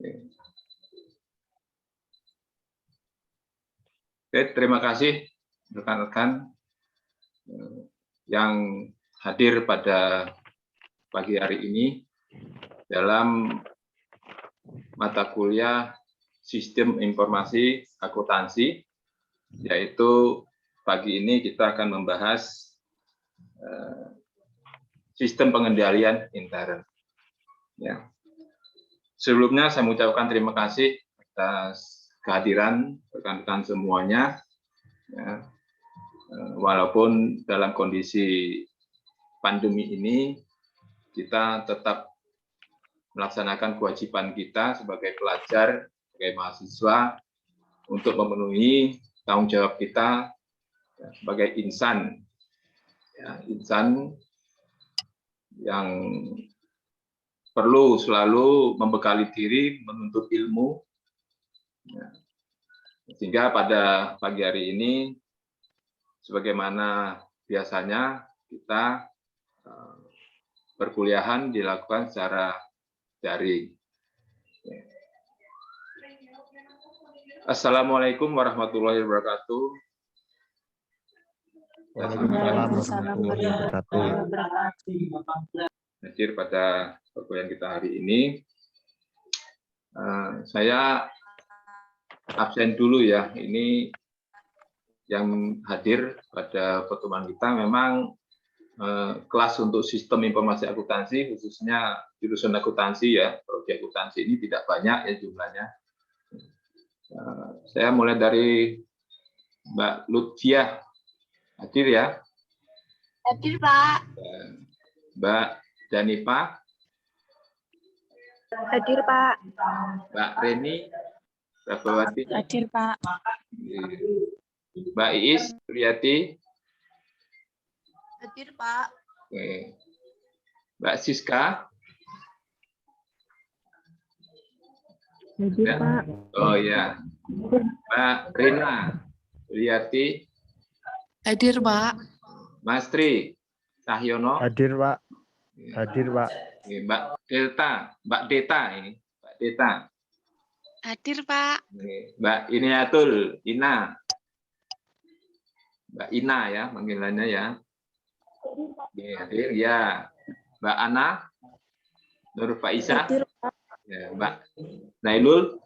Oke, terima kasih rekan-rekan yang hadir pada pagi hari ini dalam mata kuliah Sistem Informasi Akuntansi, yaitu pagi ini kita akan membahas sistem pengendalian intern. Ya. Sebelumnya saya mengucapkan terima kasih atas kehadiran rekan-rekan semuanya. Ya. Walaupun dalam kondisi pandemi ini, kita tetap melaksanakan kewajiban kita sebagai pelajar, sebagai mahasiswa, untuk memenuhi tanggung jawab kita ya, sebagai insan. Ya, insan yang perlu selalu membekali diri, menuntut ilmu. Ya. Sehingga pada pagi hari ini, sebagaimana biasanya kita perkuliahan dilakukan secara daring. Assalamualaikum warahmatullahi wabarakatuh. Waalaikumsalam warahmatullahi wabarakatuh. Hadir pada perkuliahan kita hari ini. Saya absen dulu ya. Ini yang hadir pada pertemuan kita memang kelas untuk sistem informasi akuntansi, khususnya jurusan akuntansi ya. Prodi akuntansi ini tidak banyak ya jumlahnya. Saya mulai dari Mbak Lutfiah. Hadir ya? Hadir, Pak. Mbak Danipa. Hadir, Pak. Mbak Reni. Prabawati. Hadir, Pak. Mbak Iis Priyati. Hadir, Pak. Oke. Mbak Siska. Hadir, Ya. Pak. Oh ya. Mbak Rina Priyati. Hadir, Pak. Mas Tri Cahyono. Hadir, Pak. Hadir, Pak. Mbak Delta, Mbak Deta ini, Mbak Deta. Hadir, Pak. Mbak Iniatul, Ina. Mbak Ina ya, panggilannya ya. Hadir ya. Mbak Ana, Nur Faisah. Hadir, Pak. Ya, Mbak Nailul.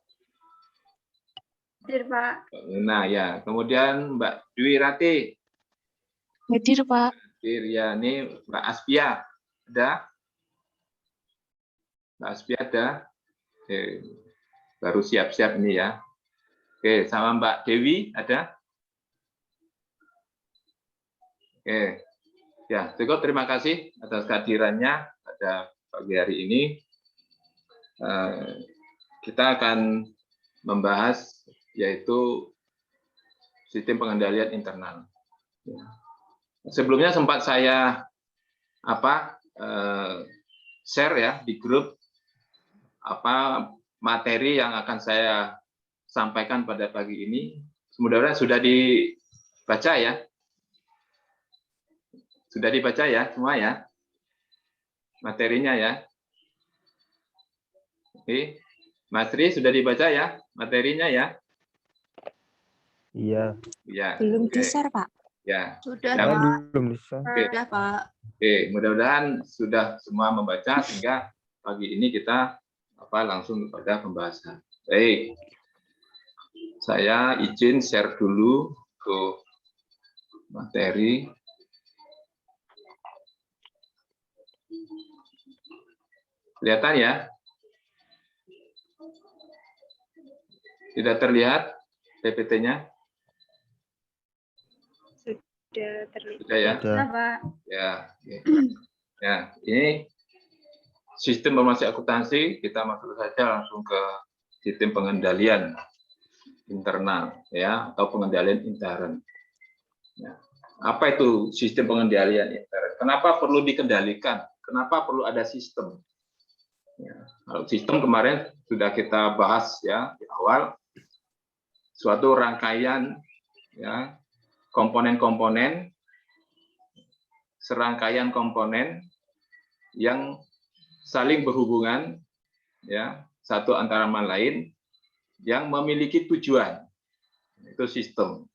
Hadir, Pak. Nah ya, kemudian Mbak Dwi Rati. Hadir, Pak. Hadir ya, ini Mbak Aspia. Ada? Mbak Aspia ada? Oke. Baru siap-siap ini ya. Oke, sama Mbak Dewi ada? Oke. Ya, cukup terima kasih atas kehadirannya pada pagi hari ini. Kita akan membahas yaitu sistem pengendalian internal. Sebelumnya sempat saya share ya di grup materi yang akan saya sampaikan pada pagi ini. Mudah-mudahan sudah dibaca ya. Sudah dibaca ya semua ya materinya ya. Oke, Mas Tri sudah dibaca ya materinya ya. Iya. Ya. Belum Oke. di-share, Pak. Ya. Sudah, Ya, Pak. Belum bisa. Sudah, Pak. Oke, mudah-mudahan sudah semua membaca sehingga pagi ini kita langsung pada pembahasan. Baik, saya izin share dulu ke materi. Kelihatan ya? Tidak terlihat PPT-nya? Sudah terlihat. Sudah ya? Sudah. Pak. Ya, ya, ini sistem informasi akuntansi, kita masuk saja langsung ke sistem pengendalian internal ya atau pengendalian intern. Ya. Apa itu sistem pengendalian intern? Kenapa perlu dikendalikan? Kenapa perlu ada sistem? Ya, kalau sistem kemarin sudah kita bahas ya di awal, suatu rangkaian ya komponen-komponen, serangkaian komponen yang saling berhubungan ya, satu antara lain yang memiliki tujuan. Itu sistem.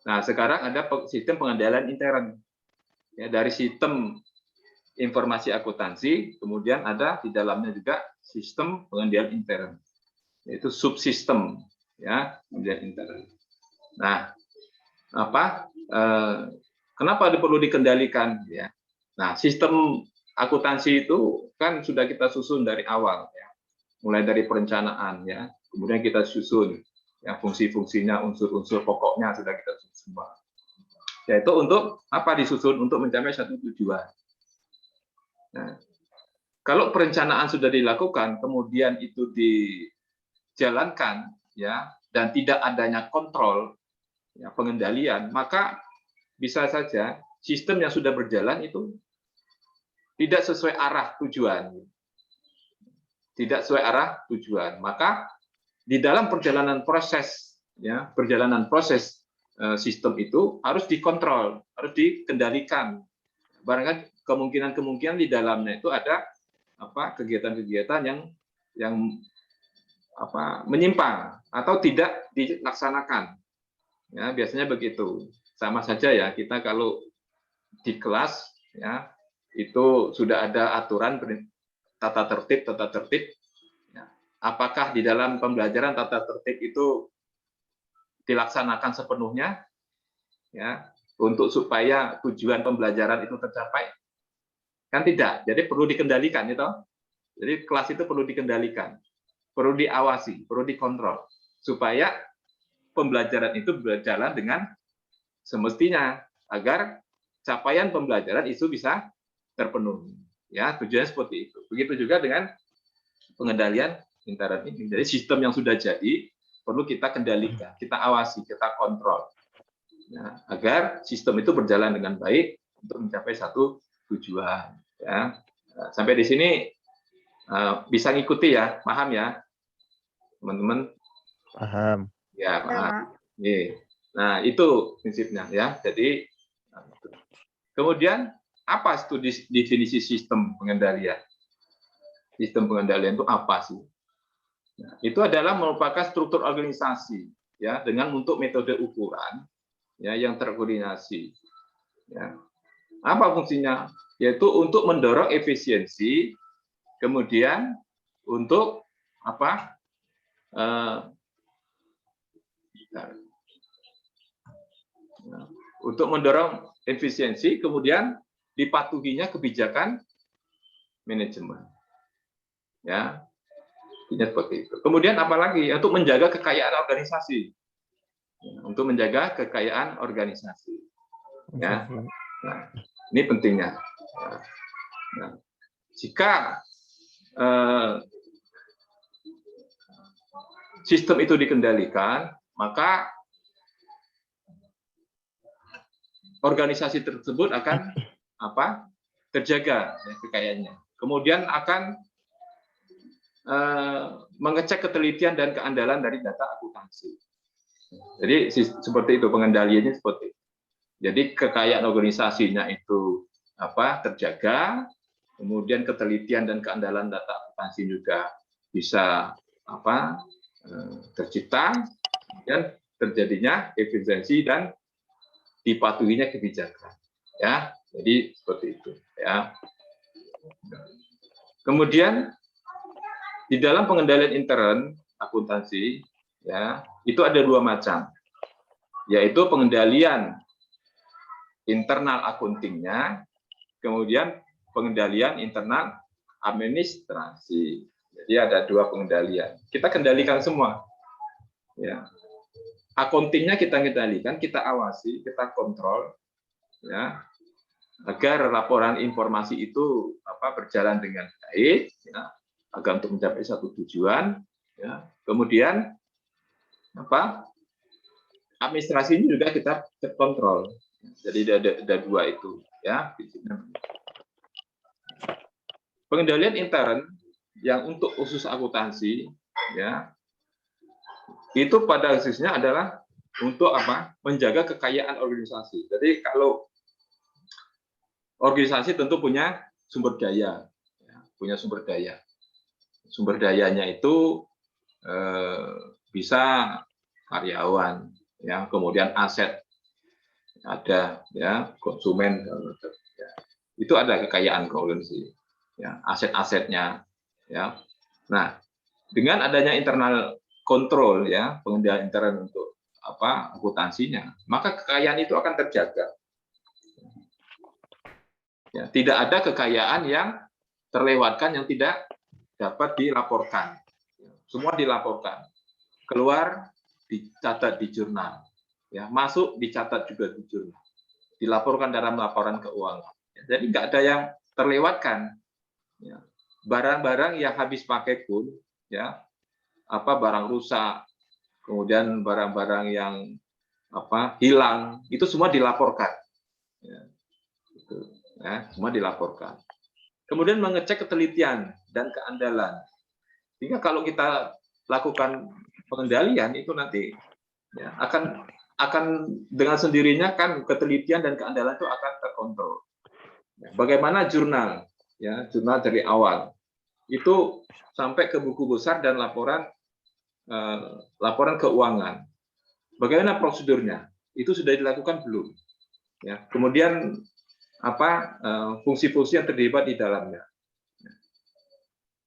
Nah, sekarang ada sistem pengendalian intern. Ya, dari sistem informasi akuntansi, kemudian ada di dalamnya juga sistem pengendalian intern. Yaitu subsistem, ya, pengendalian intern. Nah, kenapa perlu dikendalikan? Ya. Nah, sistem akuntansi itu kan sudah kita susun dari awal, ya. Mulai dari perencanaan, ya. Kemudian kita susun ya fungsi-fungsinya, unsur-unsur pokoknya sudah kita susun semua. Yaitu untuk apa disusun? Untuk mencapai satu tujuan. Nah, kalau perencanaan sudah dilakukan, kemudian itu dijalankan, ya, dan tidak adanya kontrol, ya, pengendalian, maka bisa saja sistem yang sudah berjalan itu tidak sesuai arah tujuan. Tidak sesuai arah tujuan. Maka di dalam perjalanan proses, ya, sistem itu harus dikontrol, harus dikendalikan. Barangkali kemungkinan di dalamnya itu ada kegiatan-kegiatan yang menyimpang atau tidak dilaksanakan. Ya, biasanya begitu. Sama saja ya, kita kalau di kelas, ya, itu sudah ada aturan tata tertib. Ya. Apakah di dalam pembelajaran tata tertib itu dilaksanakan sepenuhnya, ya, untuk supaya tujuan pembelajaran itu tercapai? Kan tidak. Jadi perlu dikendalikan, itu. Jadi kelas itu perlu dikendalikan, perlu diawasi, perlu dikontrol, supaya pembelajaran itu berjalan dengan semestinya, agar capaian pembelajaran itu bisa terpenuhi. Ya, tujuannya seperti itu. Begitu juga dengan pengendalian intern ini. Jadi sistem yang sudah jadi perlu kita kendalikan, kita awasi, kita kontrol, ya, agar sistem itu berjalan dengan baik untuk mencapai satu tujuan. Ya, sampai di sini bisa ngikuti ya, paham ya, teman-teman? Paham. Ya, paham. Nah, itu prinsipnya ya. Jadi kemudian apa studi definisi sistem pengendalian? Sistem pengendalian itu apa sih? Nah, itu adalah merupakan struktur organisasi, ya, dengan untuk metode ukuran, ya, yang terkoordinasi. Ya. Apa fungsinya? Yaitu untuk mendorong efisiensi, kemudian untuk apa? Untuk mendorong efisiensi, kemudian dipatuhinya kebijakan manajemen. Ya, seperti itu. Kemudian apalagi untuk menjaga kekayaan organisasi, untuk menjaga kekayaan organisasi. Ya, nah, ini pentingnya. Nah, jika sistem itu dikendalikan, maka organisasi tersebut akan terjaga, ya, kekayaannya. Kemudian akan mengecek ketelitian dan keandalan dari data akuntansi. Jadi seperti itu, pengendaliannya seperti itu. Jadi kekayaan organisasinya itu terjaga, kemudian ketelitian dan keandalan data akuntansi juga bisa tercipta, dan terjadinya efisiensi dan dipatuhinya kebijakan. Ya, jadi seperti itu. Ya. Kemudian di dalam pengendalian intern akuntansi, ya, itu ada dua macam, yaitu pengendalian internal accounting-nya, kemudian pengendalian internal administrasi. Jadi ada dua pengendalian. Kita kendalikan semua. Ya. Accounting-nya kita kendalikan, kita awasi, kita kontrol, ya, agar laporan informasi itu berjalan dengan baik, ya, agar untuk mencapai satu tujuan, ya. Kemudian administrasinya juga kita kontrol. Jadi ada dua itu, ya. Pengendalian intern yang untuk khusus akuntansi, ya, itu pada khususnya adalah untuk menjaga kekayaan organisasi. Jadi kalau organisasi tentu punya sumber daya, ya, punya sumber daya. sumber dayanya itu bisa karyawan, ya, kemudian aset ada, ya, konsumen, ya. Itu ada kekayaan organisasi, ya, aset-asetnya, ya. Nah, dengan adanya internal control, ya, pengendalian intern untuk akuntansinya, maka kekayaan itu akan terjaga. Ya, tidak ada kekayaan yang terlewatkan yang tidak dapat dilaporkan. Semua dilaporkan. Keluar dicatat di jurnal. Ya, masuk dicatat juga di jurnal. Dilaporkan dalam laporan keuangan. Jadi nggak ada yang terlewatkan. Ya. Barang-barang yang habis pakai pun, ya, barang rusak, kemudian barang-barang yang hilang, itu semua dilaporkan. Ya. Itu, ya, semua dilaporkan. Kemudian mengecek ketelitian dan keandalan. Sehingga kalau kita lakukan pengendalian itu nanti, ya, akan dengan sendirinya kan ketelitian dan keandalan itu akan terkontrol. Bagaimana jurnal, ya, jurnal dari awal itu sampai ke buku besar dan laporan keuangan. Bagaimana prosedurnya? Itu sudah dilakukan belum? Ya. Kemudian fungsi-fungsi yang terlibat di dalamnya.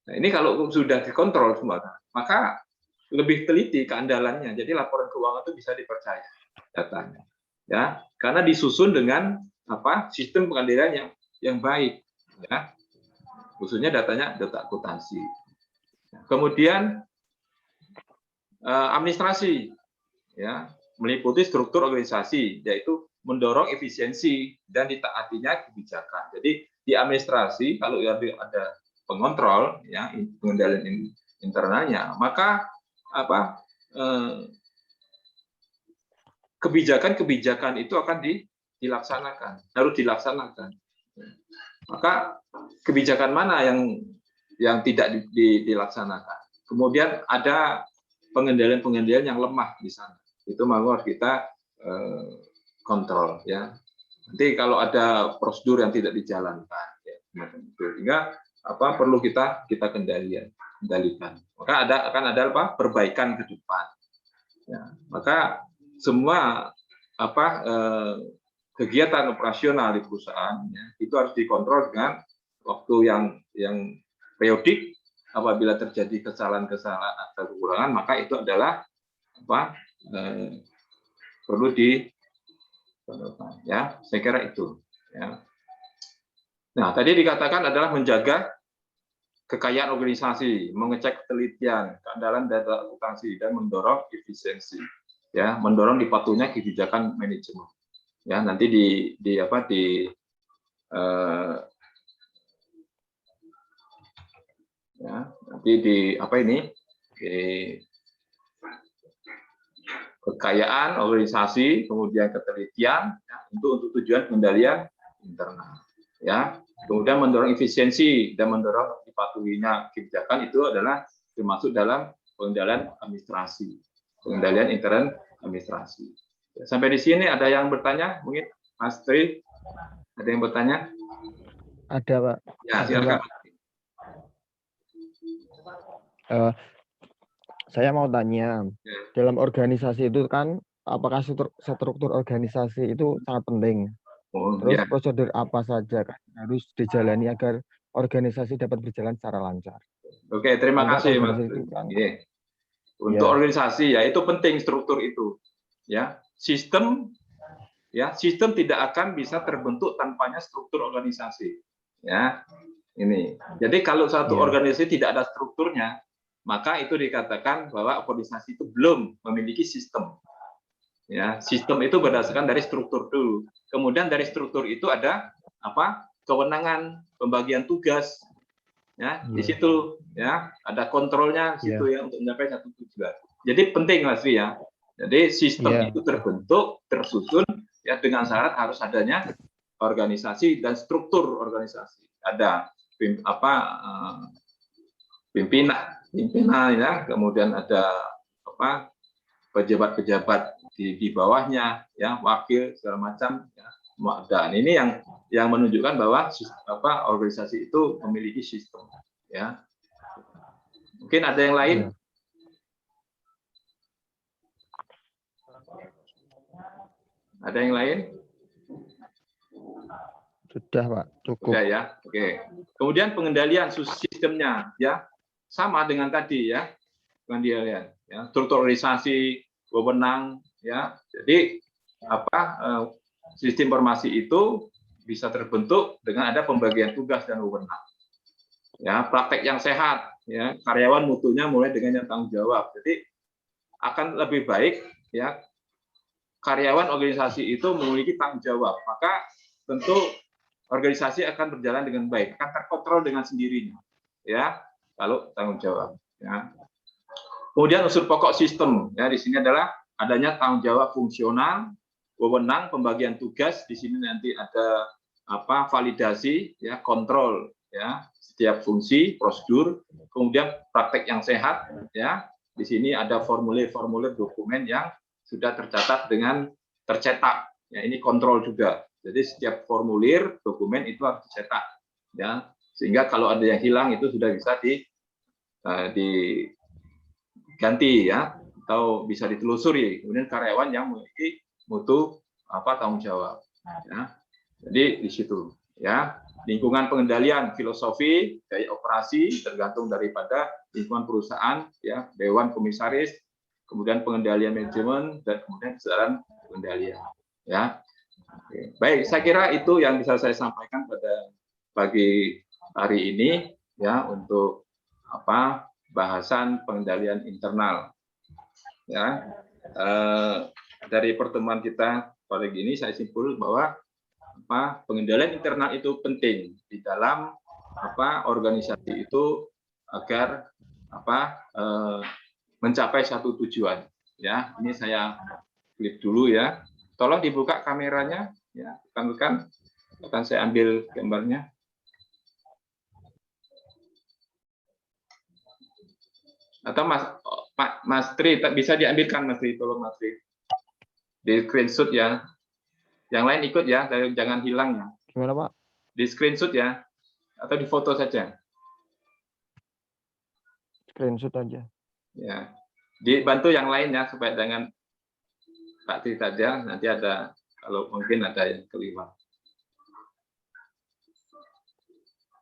Nah, ini kalau sudah dikontrol semua, maka lebih teliti keandalannya. Jadi laporan keuangan itu bisa dipercaya datanya, ya, karena disusun dengan sistem pengendalian yang baik, ya, khususnya data akuntansi. Kemudian administrasi, ya, meliputi struktur organisasi, yaitu mendorong efisiensi dan ditaatinya kebijakan. Jadi di administrasi kalau ada pengontrol, ya, pengendalian internalnya, maka kebijakan-kebijakan itu akan dilaksanakan, harus dilaksanakan. Maka kebijakan mana yang tidak dilaksanakan? Kemudian ada pengendalian-pengendalian yang lemah di sana. Itu harus kita kontrol, ya. Nanti kalau ada prosedur yang tidak dijalankan, ya, sehingga perlu kita kendalikan. Maka akan ada perbaikan ke depan. Ya, maka semua kegiatan operasional di perusahaan, ya, itu harus dikontrol dengan waktu yang periodik. Apabila terjadi kesalahan-kesalahan atau kekurangan, maka itu adalah perlu ya, saya kira itu, ya. Nah, tadi dikatakan adalah menjaga kekayaan organisasi, mengecek ketelitian, keandalan data akuntansi, dan mendorong efisiensi, ya, mendorong dipatuhnya kebijakan manajemen. Ya, nanti kekayaan organisasi, kemudian ketelitian, ya, untuk tujuan pengendalian internal, ya. Kemudian mendorong efisiensi dan mendorong dipatuhinya kebijakan itu adalah termasuk dalam pengendalian administrasi, pengendalian intern administrasi. Sampai di sini ada yang bertanya? Mungkin Mas Tri, ada yang bertanya? Ada, Pak. Ya, silakan. Saya mau tanya, dalam organisasi itu kan, apakah struktur organisasi itu sangat penting? Terus prosedur apa saja kan harus dijalani agar organisasi dapat berjalan secara lancar? Oke, terima kasih, Mas. Untuk organisasi, ya, itu penting struktur itu. Ya, sistem tidak akan bisa terbentuk tanpanya struktur organisasi. Ya, ini. Jadi kalau satu organisasi tidak ada strukturnya, maka itu dikatakan bahwa organisasi itu belum memiliki sistem. Ya, sistem itu berdasarkan dari struktur dulu. Kemudian dari struktur itu ada kewenangan, pembagian tugas. Ya, di situ, ya, ada kontrolnya di situ, ya, untuk mencapai satu tujuan. Jadi penting, Mas Ri, ya. Jadi sistem itu terbentuk, tersusun, ya, dengan syarat harus adanya organisasi dan struktur organisasi. Ada pimpinan, ya, kemudian ada pejabat-pejabat di bawahnya, ya, wakil segala macam, ya. Dan ini yang menunjukkan bahwa organisasi itu memiliki sistem, ya. Mungkin ada yang lain? Iya. Ada yang lain? Sudah, Pak. Cukup. Sudah ya. Oke. Kemudian pengendalian sistemnya ya sama dengan tadi ya. Pengendalian ya, strukturalisasi wewenang ya. Jadi sistem informasi itu bisa terbentuk dengan ada pembagian tugas dan wewenang. Ya, praktek yang sehat ya, karyawan mutunya mulai dengan yang tanggung jawab. Jadi akan lebih baik ya karyawan organisasi itu memiliki tanggung jawab, maka tentu organisasi akan berjalan dengan baik, akan terkontrol dengan sendirinya, ya kalau tanggung jawab. Ya. Kemudian unsur pokok sistem, ya di sini adalah adanya tanggung jawab fungsional, wewenang, pembagian tugas. Di sini nanti ada validasi, ya kontrol, ya setiap fungsi, prosedur. Kemudian praktek yang sehat, ya di sini ada formulir-formulir dokumen yang sudah tercatat dengan tercetak. Ya, ini kontrol juga. Jadi setiap formulir dokumen itu harus dicetak, ya sehingga kalau ada yang hilang itu sudah bisa diganti ya, atau bisa ditelusuri. Kemudian karyawan yang memiliki mutu tanggung jawab. Ya. Jadi di situ, ya lingkungan pengendalian filosofi gaya operasi tergantung daripada lingkungan perusahaan, ya dewan komisaris. Kemudian pengendalian manajemen, dan kemudian kesadaran pengendalian. Ya, oke. Baik, saya kira itu yang bisa saya sampaikan pada pagi hari ini, ya untuk bahasan pengendalian internal. Ya, dari pertemuan kita pada gini saya simpul bahwa pengendalian internal itu penting di dalam organisasi itu agar mencapai satu tujuan. Ya, ini saya klip dulu ya. Tolong dibuka kameranya, ya, rekan-rekan. Akan saya ambil gambarnya. Atau Mas Tri, bisa diambilkan Mas Tri, tolong Mas Tri. Di screenshot ya. Yang lain ikut ya, jangan hilang ya. Gimana, Pak? Di screenshot ya, atau di foto saja. Screenshot aja. Ya, dibantu yang lain ya supaya dengan Pak Tri saja, nanti ada kalau mungkin ada yang kelewat.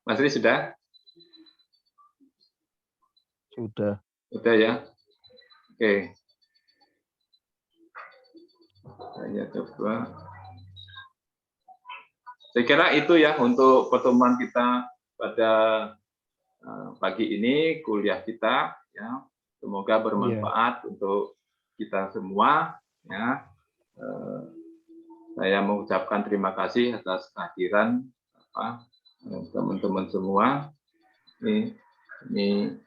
Mas Tri sudah? Sudah. Sudah ya. Oke. Saya coba. Saya kira itu ya untuk pertemuan kita pada pagi ini, kuliah kita ya. Semoga bermanfaat untuk kita semua ya. Saya mengucapkan terima kasih atas kehadiran teman-teman semua. Ini